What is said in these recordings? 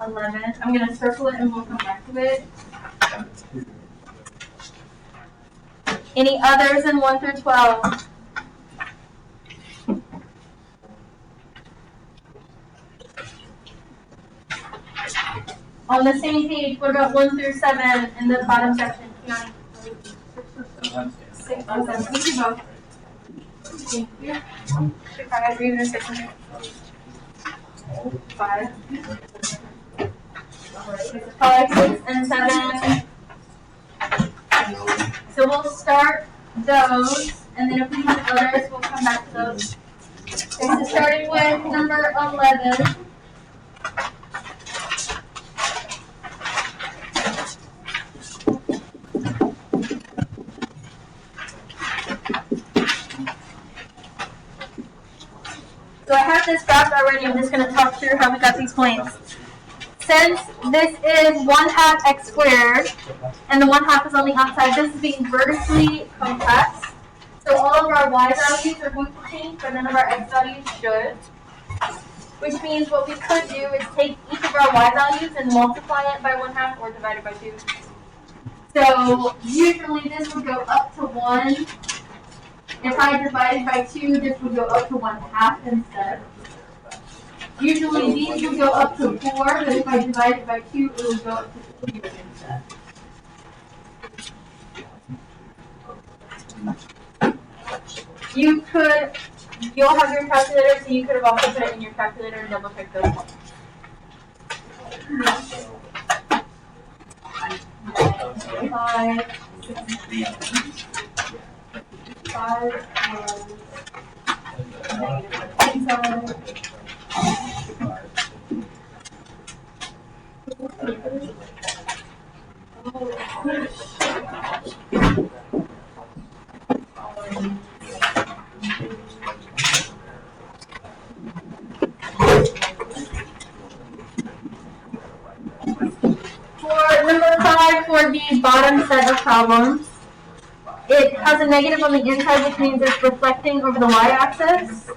11. I'm going to circle it and we'll come back to it. Any others in 1 through 12? On the same page, what about 1 through 7 in the bottom section? 6 and 7. You can go. Thank you. 5, read the section. 5. 5, 6, and 7. So we'll start those, and then if we have others, we'll come back to those. Okay, so starting with number 11. So I have this graph already. I'm just going to talk through how we got these points. Since this is 1/2 x squared, and the 1/2 is on the outside, this is being vertically compressed. So all of our y values are going to change, but none of our x values should. Which means what we could do is take each of our y values and multiply it by 1/2 or divide it by 2. So usually this would go up to 1. If I divided by 2, this would go up to 1/2 instead. Usually these would go up to 4, but if I divided by 2, it would go up to 3 instead. You'll have your calculator, so you could have also put it in your calculator and double check those ones. 5, For number 5, for the bottom set of problems, it has a negative on the inside, which means it's reflecting over the y-axis.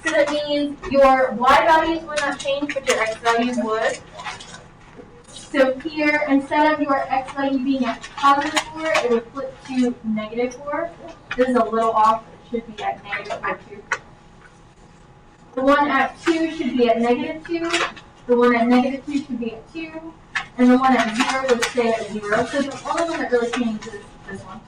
So that means your y values would not change, but your x values would. So here, instead of your x value being at positive 4, it would flip to negative 4. This is a little off. It should be at negative 2. The one at 2 should be at negative 2. The one at negative 2 should be at 2. And the one at 0 would stay at 0. So the only one that really changes is this one.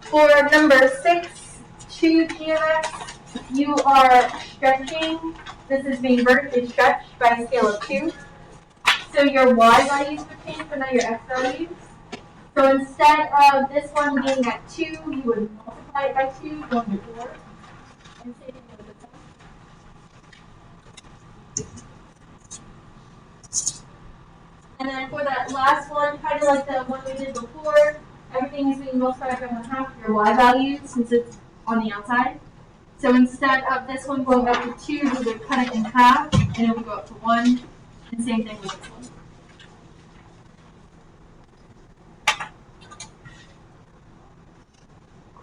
For number 6, 2 GMX, you are stretching. This is being vertically stretched by a scale of 2. So your y values would change, but not your x values. So instead of this one being at 2, you would multiply it by 2, going to 4. And same thing with this one. And then for that last one, kind of like the one we did before, everything is being multiplied by 1/2 your y value since it's on the outside. So instead of this one going up to 2, we would cut it in half and it would go up to 1. And same thing with this one.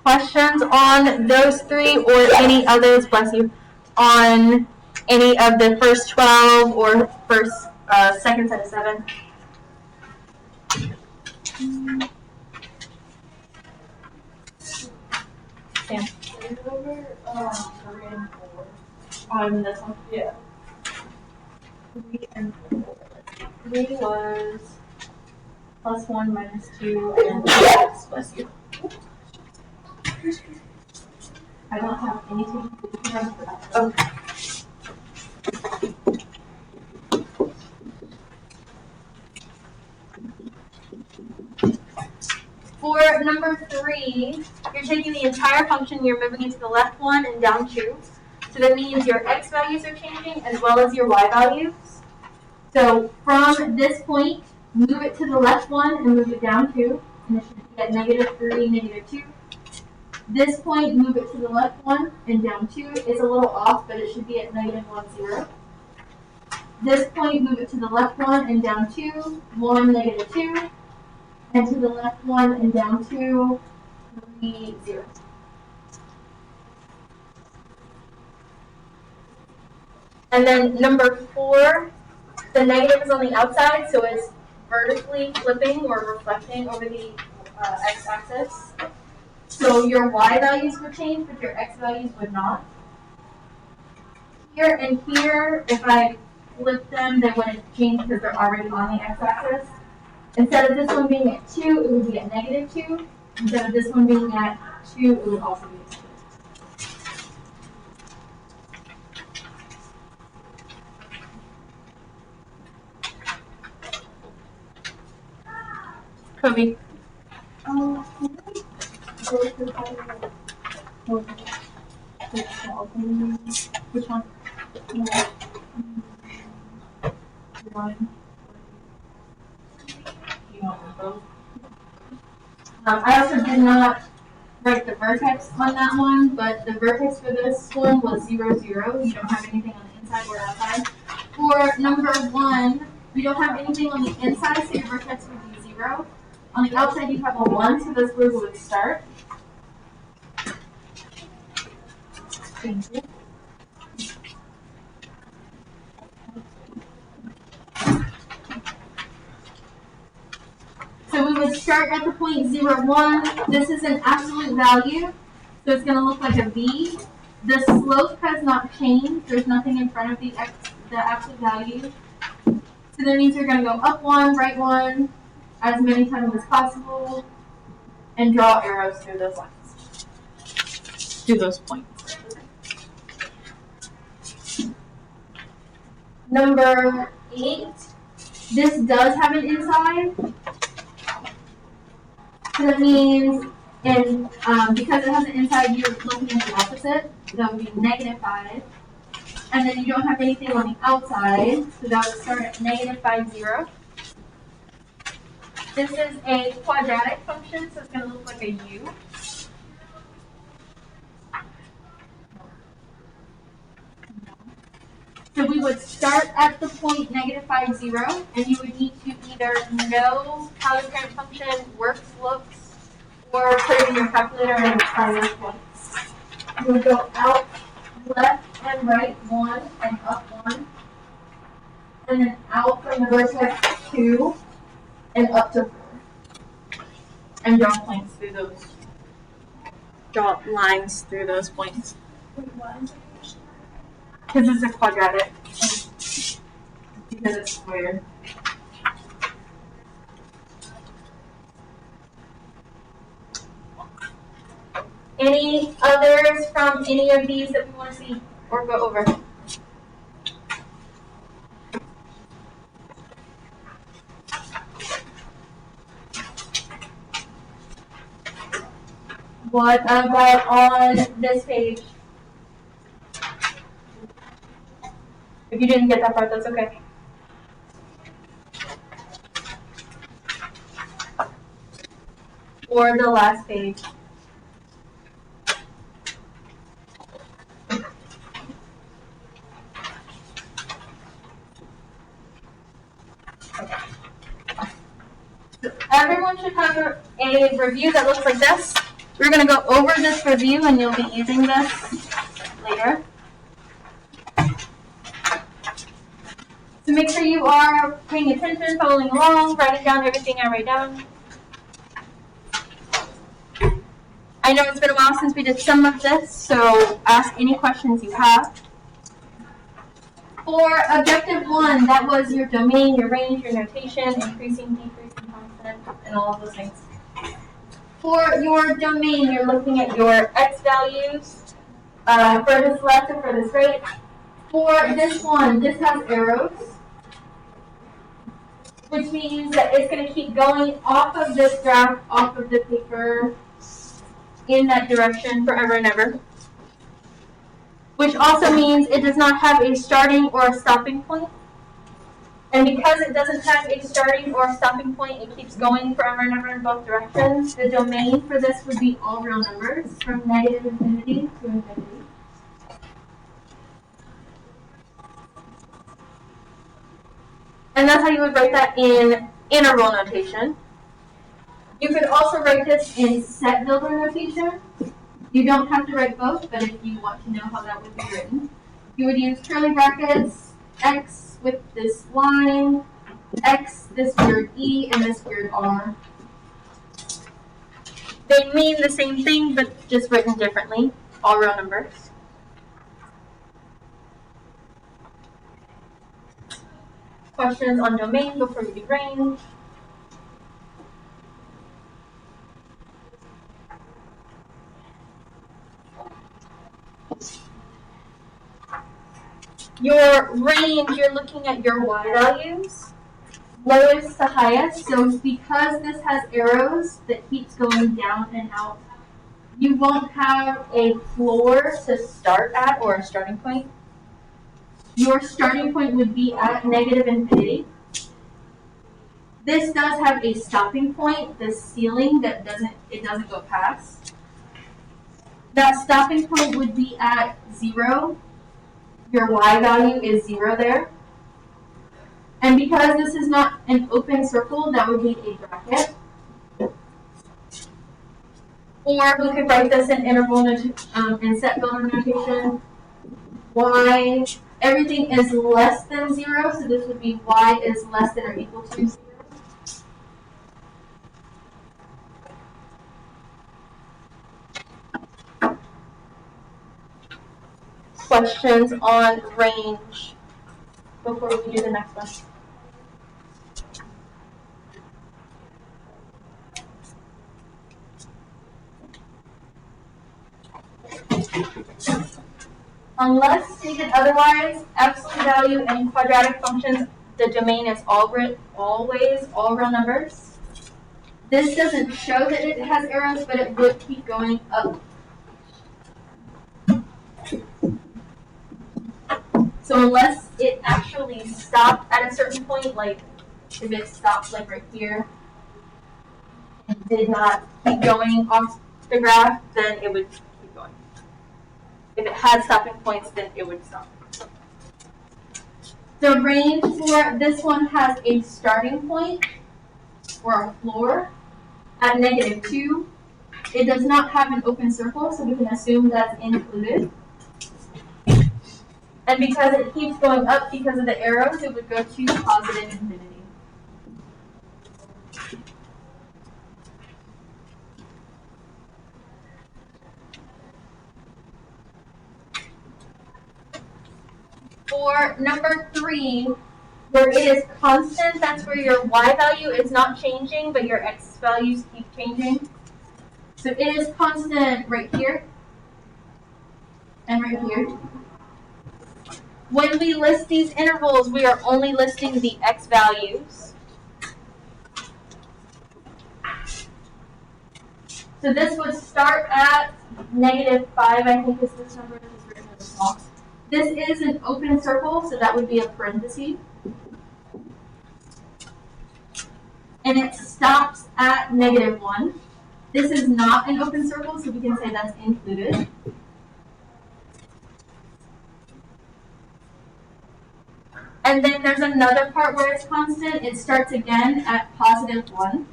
Questions on those 3 or any others, bless you, on any of the first 12 or second set of 7? Sam. Over 3 and 4. On this one? Yeah. 3 and 4. 3 was plus 1 minus 2 and 6, bless you. I don't have anything to run for that. Okay. For number 3, you're taking the entire function, you're moving it to the left 1 and down 2. So that means your x values are changing as well as your y values. So from this point, move it to the left 1 and move it down 2. And it should be at -3, -2. This point, move it to the left 1 and down 2. It's a little off, but it should be at -1, 0. This point, move it to the left 1 and down 2, 1, -2. And to the left 1 and down 2, 3, 0. And then number 4, the negative is on the outside, so it's vertically flipping or reflecting over the x-axis. So your y values would change, but your x values would not. Here and here, if I flip them, they wouldn't change because they're already on the x-axis. Instead of this one being at 2, it would be at -2. Instead of this one being at 2, it would also be at 2. Kobe. Which one? I also did not write the vertex on that one, but the vertex for this one was 0, 0. You don't have anything on the inside or outside. For number 1, you don't have anything on the inside, so your vertex would be 0. On the outside, you have a 1, so this where we would start. Thank you. So we would start at the point 0, 1. This is an absolute value, so it's going to look like a V. The slope has not changed. There's nothing in front of the absolute value. So that means you're going to go up 1, right 1, as many times as possible, and draw arrows through those lines, through those points. Number 8, this does have an inside. So that means, because it has an inside, you're looking at the opposite. That would be -5. And then you don't have anything on the outside, so that would start at -5, 0. This is a quadratic function, so it's going to look like a U. So we would start at the point -5, 0, and you would need to either know how the current function works, looks, or put it in your calculator and try those points. You would go out, left and right 1, and up 1, and then out from the vertex 2, and up to 4. And draw points through those. Draw lines through those points. Because it's a quadratic. Because it's square. Any others from any of these that we want to see or go over? What about on this page? If you didn't get that part, that's okay. Or the last page. So everyone should have a review that looks like this. We're going to go over this review and you'll be using this later. So make sure you are paying attention, following along, writing down everything I write down. I know it's been a while since we did some of this, so ask any questions you have. For objective 1, that was your domain, your range, your notation, increasing, decreasing, constant, and all of those things. For your domain, you're looking at your x values, furthest left and furthest right. For this one, this has arrows, which means that it's going to keep going off of this graph, off of the paper, in that direction forever and ever. Which also means it does not have a starting or a stopping point. And because it doesn't have a starting or a stopping point, it keeps going forever and ever in both directions. The domain for this would be all real numbers, from negative infinity to infinity. And that's how you would write that in interval notation. You could also write this in set builder notation. You don't have to write both, but if you want to know how that would be written. you would use curly brackets, X with this line, X, this weird E, and this weird R. They mean the same thing, but just written differently, all real numbers. Questions on domain before we do range? Your range, you're looking at your Y values, lowest to highest. So because this has arrows that keeps going down and out, you won't have a floor to start at or a starting point. Your starting point would be at negative infinity. This does have a stopping point, the ceiling that doesn't go past. That stopping point would be at 0. Your Y value is 0 there. And because this is not an open circle, that would be a bracket. Or we could write this in interval in set builder notation. Y, everything is less than 0, so this would be Y is less than or equal to 0. Questions on range before we do the next one? Unless stated otherwise, absolute value and quadratic functions, the domain is always all real numbers. This doesn't show that it has arrows, but it would keep going up. So unless it actually stopped at a certain point, like if it stopped like right here and did not keep going off the graph, then it would keep going. If it had stopping points, then it would stop. The range for this one has a starting point or a floor at -2. It does not have an open circle, so we can assume that's included. And because it keeps going up because of the arrows, it would go to positive infinity. For number 3, where it is constant, that's where your Y value is not changing, but your X values keep changing. So it is constant right here and right here. When we list these intervals, we are only listing the X values. So this would start at -5, I think is this number, is written in small. This is an open circle, so that would be a parenthesis. And it stops at -1. This is not an open circle, so we can say that's included. And then there's another part where it's constant. It starts again at +1.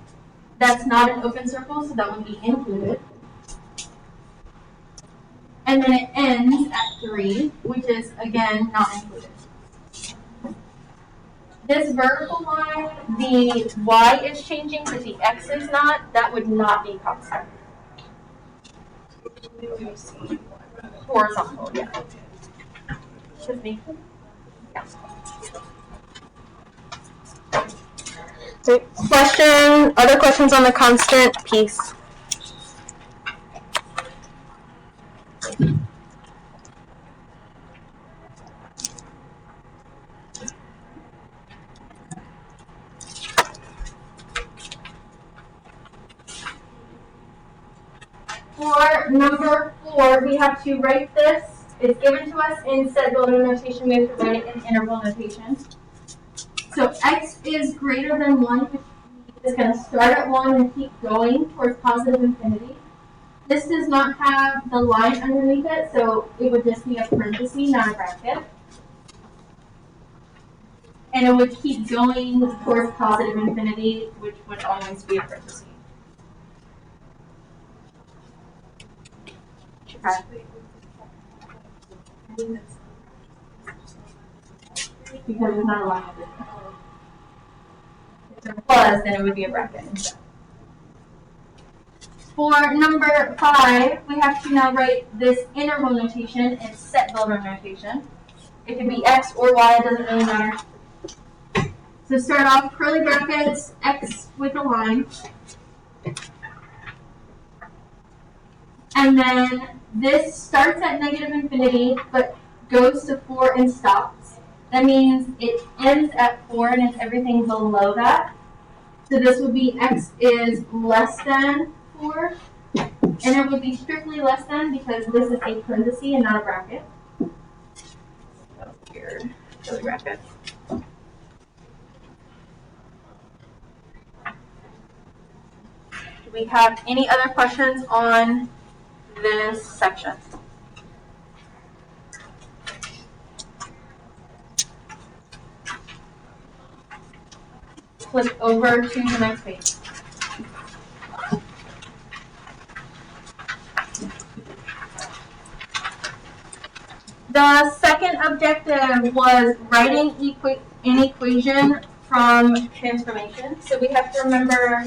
That's not an open circle, so that would be included. And then it ends at 3, which is, again, not included. This vertical line, the Y is changing, but the X is not. That would not be constant. Horizontal, yeah. Should be. Yeah. Question, other questions on the constant piece? For number 4, we have to write this. It's given to us in set builder notation. We have to write it in interval notation. So X is greater than 1, which is going to start at 1 and keep going towards positive infinity. This does not have the line underneath it, so it would just be a parenthesis, not a bracket. And it would keep going towards positive infinity, which would always be a parenthesis. because there's not a line of business. If there was, then it would be a bracket instead. For number 5, we have to now write this interval notation in set builder notation. It could be X or Y, it doesn't really matter. So start off curly brackets, X with a line. And then this starts at negative infinity, but goes to 4 and stops. That means it ends at 4 and it's everything below that. So this would be X is less than 4. And it would be strictly less than because this is a parenthesis and not a bracket. That was weird. Curly bracket. Do we have any other questions on this section? Flip over to the next page. The second objective was writing an equation from transformation. So we have to remember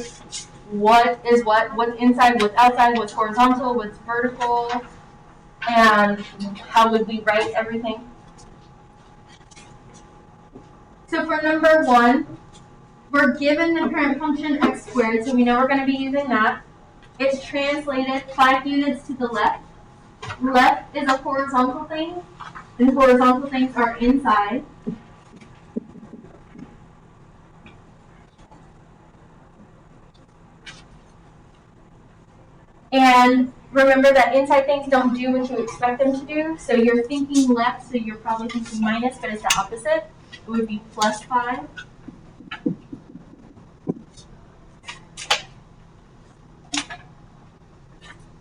what is what's inside, what's outside, what's horizontal, what's vertical, and how would we write everything. So for number 1, we're given the parent function x squared, so we know we're going to be using that. It's translated 5 units to the left. Left is a horizontal thing, and horizontal things are inside. And remember that inside things don't do what you expect them to do. So you're thinking left, so you're probably thinking minus, but it's the opposite. It would be plus 5.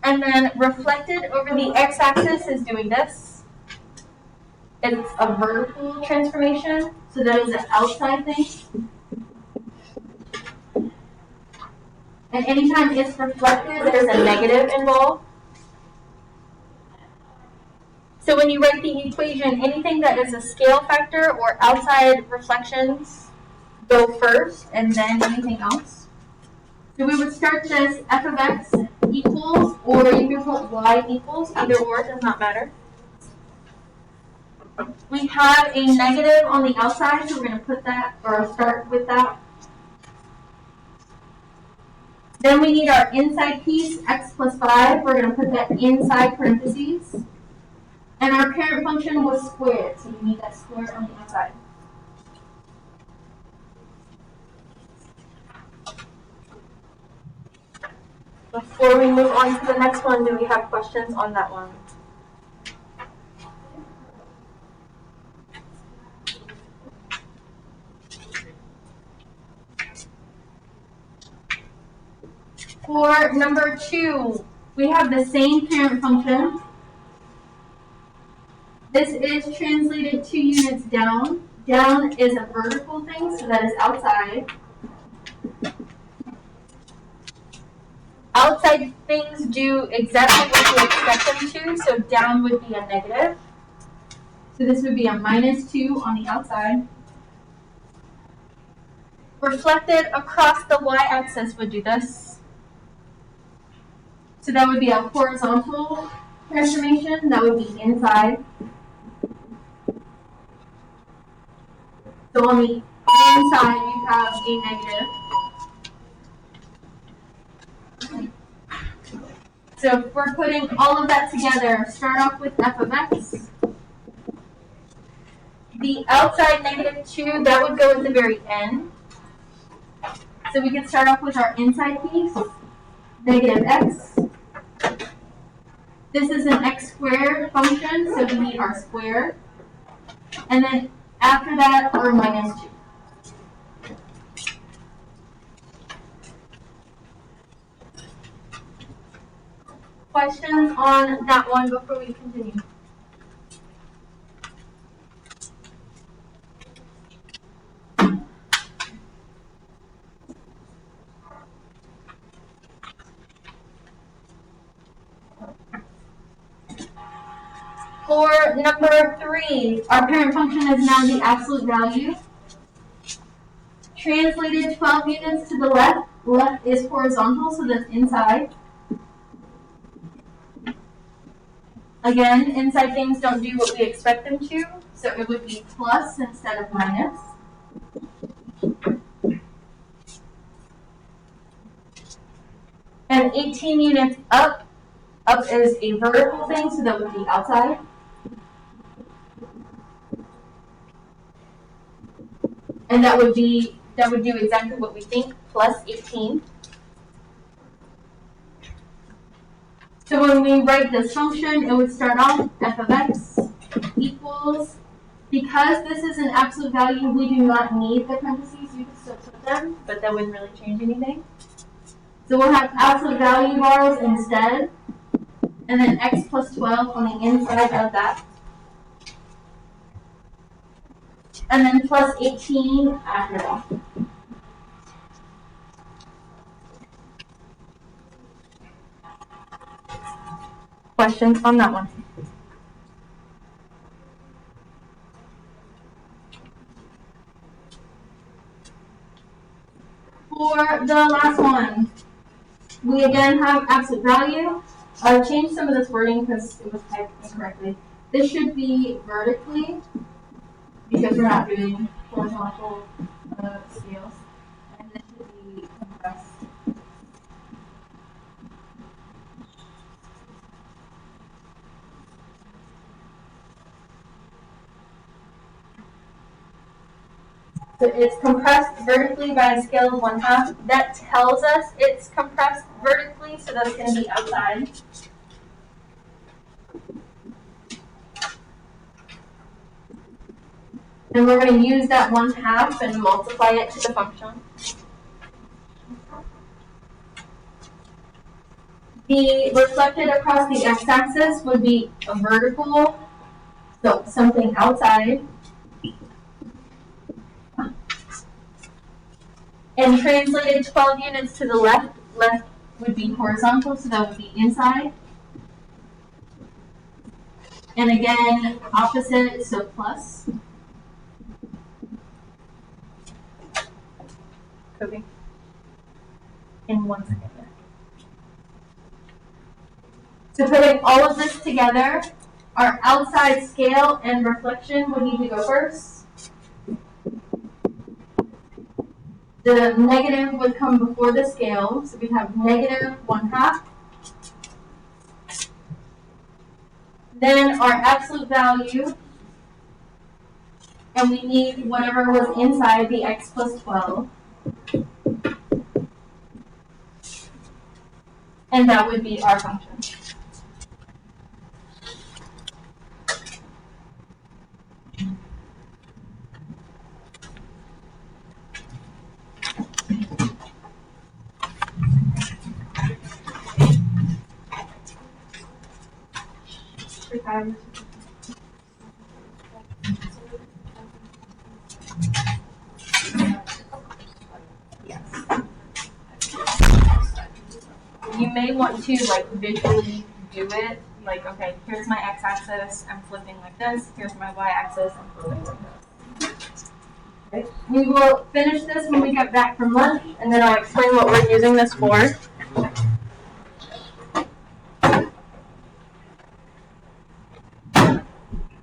And then reflected over the x-axis is doing this. It's a vertical transformation, so that is an outside thing. And anytime it's reflected, there's a negative involved. So when you write the equation, anything that is a scale factor or outside reflections go first, and then anything else. So we would start this f of x equals, or you can put y equals, either or, it does not matter. We have a negative on the outside, so we're going to put that, or start with that. Then we need our inside piece, x plus 5. We're going to put that inside parentheses. And our parent function was squared, so we need that squared on the outside. Before we move on to the next one, do we have questions on that one? For number 2, we have the same parent function. This is translated 2 units down. Down is a vertical thing, so that is outside. Outside things do exactly what you expect them to, so down would be a negative. So this would be a minus 2 on the outside. Reflected across the y-axis would do this. So that would be a horizontal transformation, that would be inside. So on the inside you have a negative. So if we're putting all of that together, start off with f of x. The outside negative 2, that would go at the very end. So we can start off with our inside piece, negative x. This is an x squared function, so we need our square. And then after that, our minus 2. Questions on that one before we continue? For number 3, our parent function is now the absolute value. Translated 12 units to the left. Left is horizontal, so that's inside. Again, inside things don't do what we expect them to, so it would be plus instead of minus. And 18 units up. Up is a vertical thing, so that would be outside. And that would do exactly what we think, plus 18. So when we write this function, it would start off f of x equals, because this is an absolute value, we do not need the parentheses, you can still put them, but that wouldn't really change anything. So we'll have absolute value bars instead, and then x plus 12 on the inside of that. And then plus 18 after that. Questions on that one? For the last one, we again have absolute value. I'll change some of this wording because it was typed incorrectly. This should be vertically, because we're not doing horizontal scales. And this should be compressed. So it's compressed vertically by a scale of 1/2. That tells us it's compressed vertically, so that's going to be outside. And we're going to use that 1/2 and multiply it to the function. The reflected across the x-axis would be a vertical, so something outside. And translated 12 units to the left, left would be horizontal, so that would be inside. And again, opposite, so plus. Coping. In 1 second. So putting all of this together, our outside scale and reflection would need to go first. The negative would come before the scale, so we'd have negative 1/2. Then our absolute value, and we need whatever was inside the x plus 12. And that would be our function. Yes. You may want to visually do it. Okay, here's my x-axis, I'm flipping like this. Here's my y-axis, I'm flipping like this. Okay. We will finish this when we get back from lunch, and then I'll explain what we're using this for.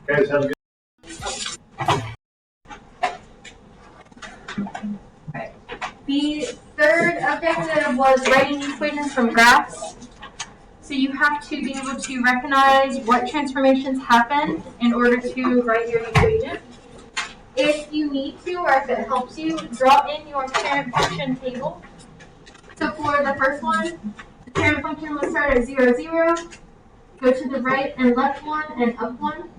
Okay, sounds good. Okay. The third objective was writing equations from graphs. So you have to be able to recognize what transformations happen in order to write your equation. If you need to, or if it helps you, draw in your parent function table. So for the first one, the parent function will start at 0, 0, go to the right and left one and up one.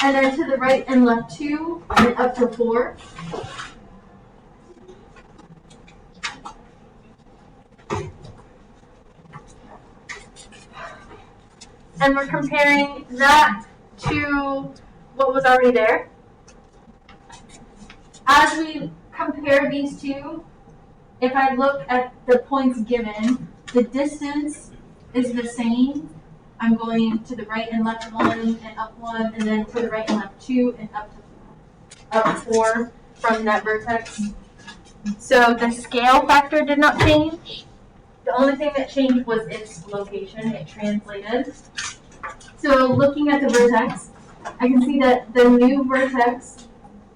And then to the right and left 2 and up to 4. And we're comparing that to what was already there. As we compare these two, if I look at the points given, the distance is the same I'm going to the right and left 1 and up 1, and then to the right and left 2 and up 4 from that vertex. So the scale factor did not change. The only thing that changed was its location. It translated. So looking at the vertex, I can see that the new vertex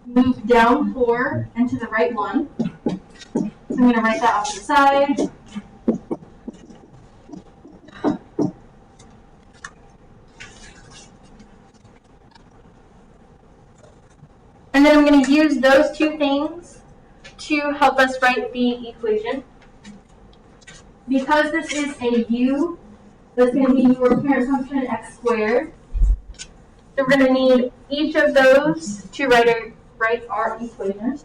moved down 4 and to the right 1. So I'm going to write that off to the side. And then I'm going to use those two things to help us write the equation. Because this is a u, that's going to be your parent function x squared. So we're going to need each of those to write our equation.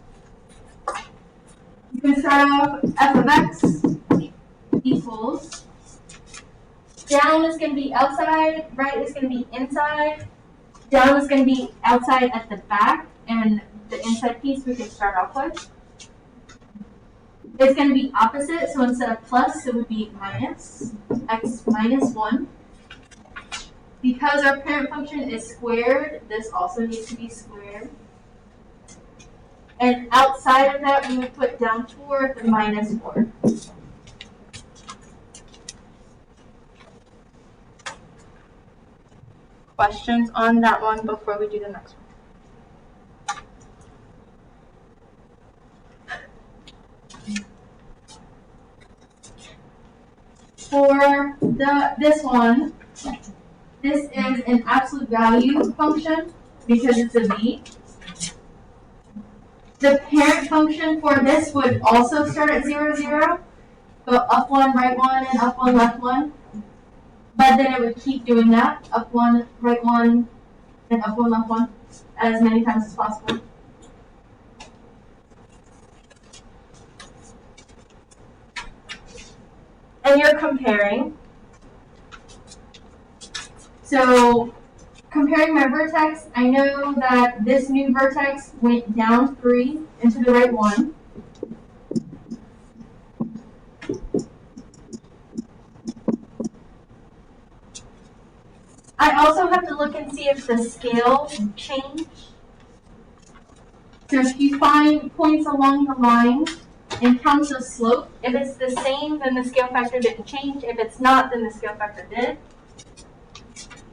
You can start off f of x equals, down is going to be outside, right is going to be inside, down is going to be outside at the back, and the inside piece we can start off with. It's going to be opposite, so instead of plus, it would be minus, x minus 1. Because our parent function is squared, this also needs to be squared. And outside of that, we would put down 4 the minus 4. Questions on that one before we do the next one? For this one, this is an absolute value function because it's a v. The parent function for this would also start at 0, 0, go up 1, right 1, and up 1, left 1. But then it would keep doing that, up 1, right 1, and up 1, left 1, as many times as possible. And you're comparing. So comparing my vertex, I know that this new vertex went down 3 and to the right 1. I also have to look and see if the scale changed. So if you find points along the line and count the slope, if it's the same, then the scale factor didn't change. If it's not, then the scale factor did.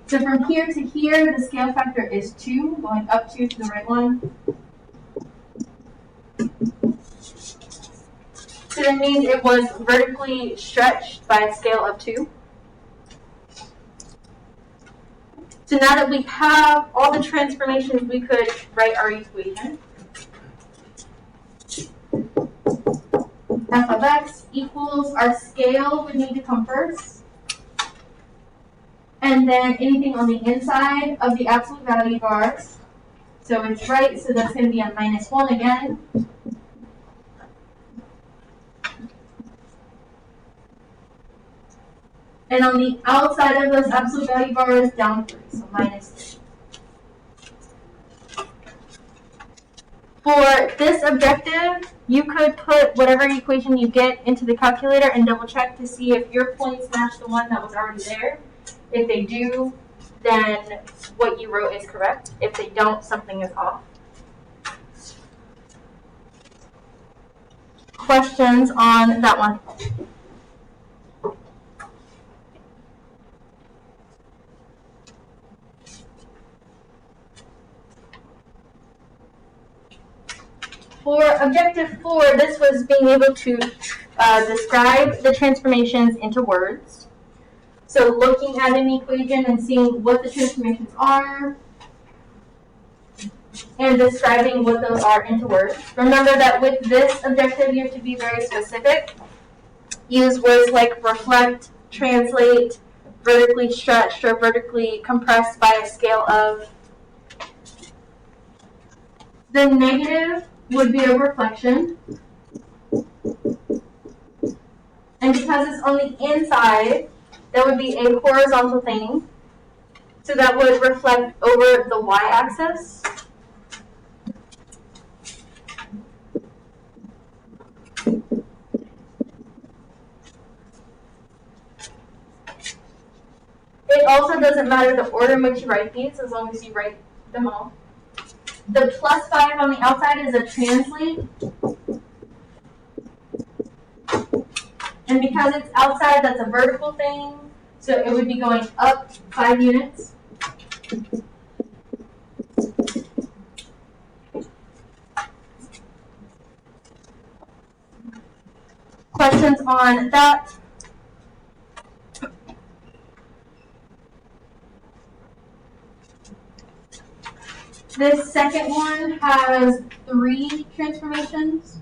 So from here to here, the scale factor is 2, going up 2 to the right 1. So that means it was vertically stretched by a scale of 2. So now that we have all the transformations, we could write our equation. F of x equals, our scale would need to come first. And then anything on the inside of the absolute value bars. So it's right, so that's going to be a minus 1 again. And on the outside of those absolute value bars, down 3, so minus 3. For this objective, you could put whatever equation you get into the calculator and double check to see if your points match the one that was already there. If they do, then what you wrote is correct. If they don't, something is off. Questions on that one? For objective 4, this was being able to describe the transformations into words. So looking at an equation and seeing what the transformations are and describing what those are into words. Remember that with this objective, you have to be very specific. Use words like reflect, translate, vertically stretched, or vertically compressed by a scale of. The negative would be a reflection. And because it's on the inside, that would be a horizontal thing. So that would reflect over the y-axis. It also doesn't matter the order in which you write these, as long as you write them all. The +5 on the outside is a translate. And because it's outside, that's a vertical thing. So it would be going up 5 units. Questions on that? This second one has 3 transformations.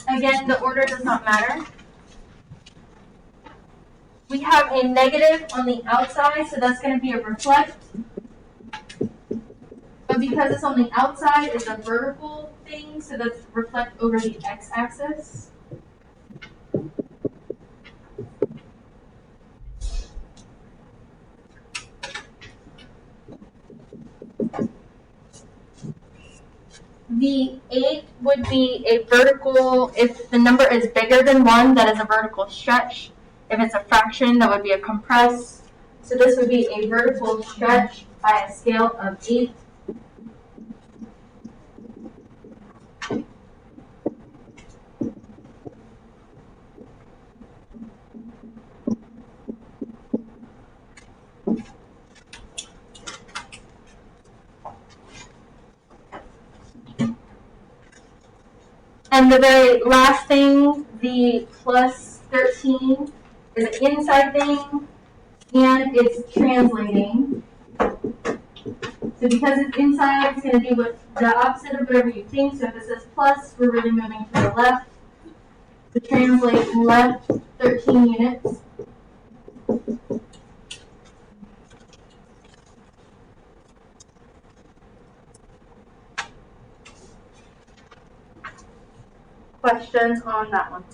Again, the order does not matter. We have a negative on the outside, so that's going to be a reflect. But because it's on the outside, it's a vertical thing, so that's reflect over the x-axis. The 8 would be a vertical, if the number is bigger than 1, that is a vertical stretch. If it's a fraction, that would be a compress. So this would be a vertical stretch by a scale of 8. And the very last thing, the +13, is an inside thing, and it's translating. So because it's inside, it's going to do what the opposite of whatever you think. So if it says plus, we're really moving to the left. To translate left 13 units. Questions on that one?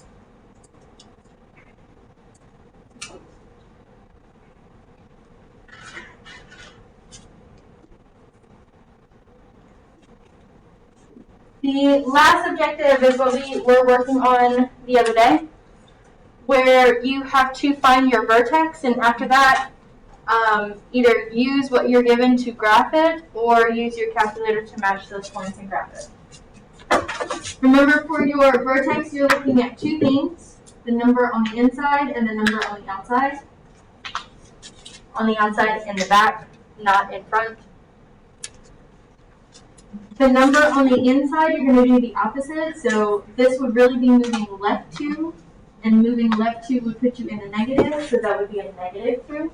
The last objective is what we were working on the other day, where you have to find your vertex, and after that, either use what you're given to graph it, or use your calculator to match those points and graph it. Remember, for your vertex, you're looking at 2 things, the number on the inside and the number on the outside. On the outside in the back, not in front. The number on the inside, you're going to do the opposite. So this would really be moving left 2, and moving left 2 would put you in the negative, so that would be a -2.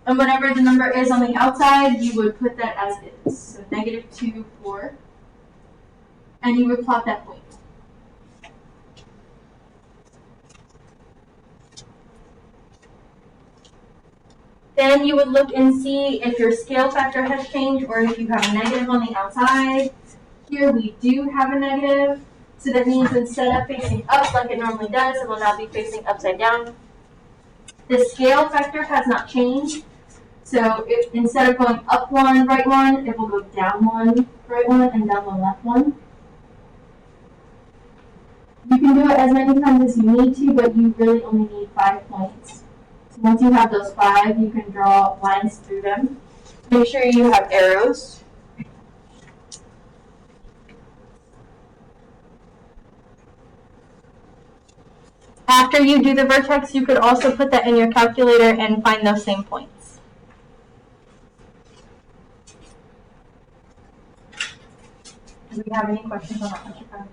And whatever the number is on the outside, you would put that as is. So -2, 4. And you would plot that point. Then you would look and see if your scale factor has changed or if you have a negative on the outside. Here we do have a negative, so that means instead of facing up like it normally does, it will now be facing upside down. The scale factor has not changed, so instead of going up 1, right 1, it will go down 1, right 1, and down 1, left 1. You can do it as many times as you need to, but you really only need 5 points. So once you have those 5, you can draw lines through them. Make sure you have arrows. After you do the vertex, you could also put that in your calculator and find those same points. Do we have any questions on that?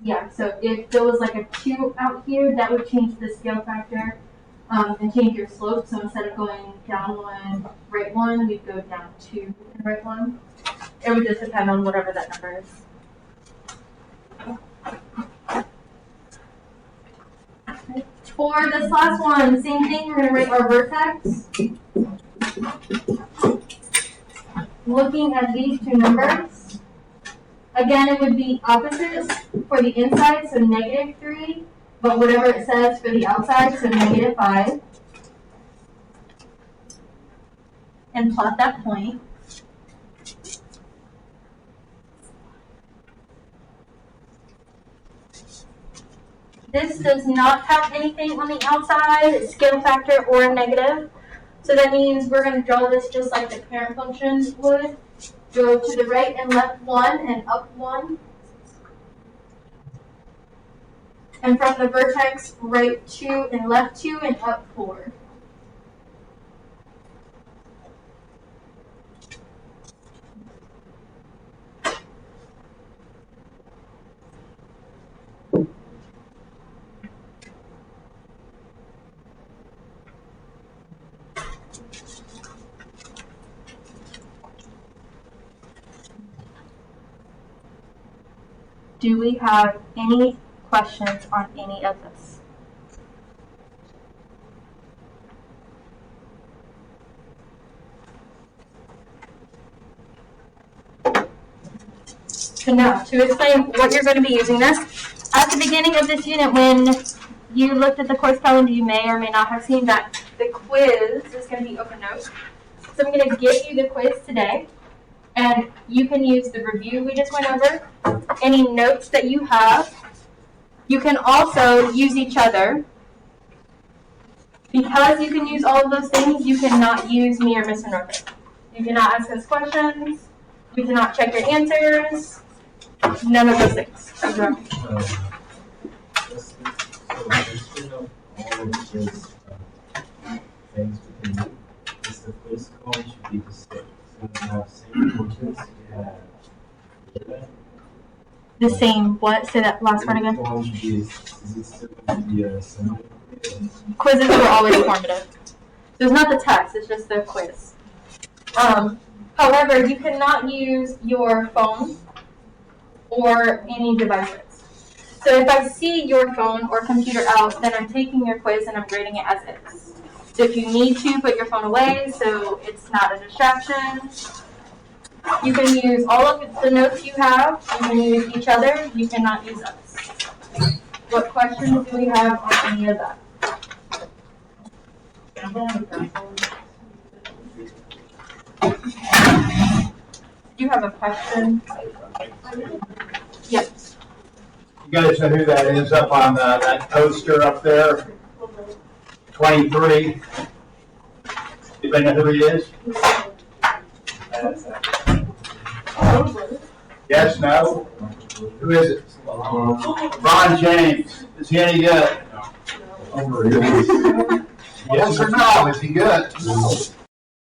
Yeah, so if there was like a 2 out here, that would change the scale factor and change your slope. So instead of going down 1, right 1, we'd go down 2 and right 1. It would just depend on whatever that number is. For this last one, same thing, we're going to write our vertex. Looking at these 2 numbers, again, it would be opposites for the inside, so -3, but whatever it says for the outside, so -5. and plot that point. This does not have anything on the outside, scale factor or negative. So that means we're going to draw this just like the parent function would. Go to the right and left 1 and up 1. And from the vertex, right 2 and left 2 and up 4. Do we have any questions on any of this? So now, to explain what you're going to be using this, at the beginning of this unit, when you looked at the course calendar, you may or may not have seen that the quiz is going to be open notes. So I'm going to give you the quiz today, and you can use the review we just went over, any notes that you have. You can also use each other. Because you can use all of those things, you cannot use me or Mr. Norfolk. You cannot ask us questions. You cannot check your answers. None of those things. Things we can do is the quiz call should be the same. So we have same questions. The same, what? Say that last part again. Quizzes were always formative. So it's not the test, it's just the quiz. However, you cannot use your phone or any devices. So if I see your phone or computer out, then I'm taking your quiz and I'm grading it as is. So if you need to, put your phone away so it's not a distraction. You can use all of the notes you have. You can use each other. You cannot use us. What questions do we have on any of that? Do you have a question? Yes. You guys know who that is up on that poster up there? 23. Anybody know who he is? Yes, no? Who is it? Ron James. Is he any good? Yes or no? Is he good?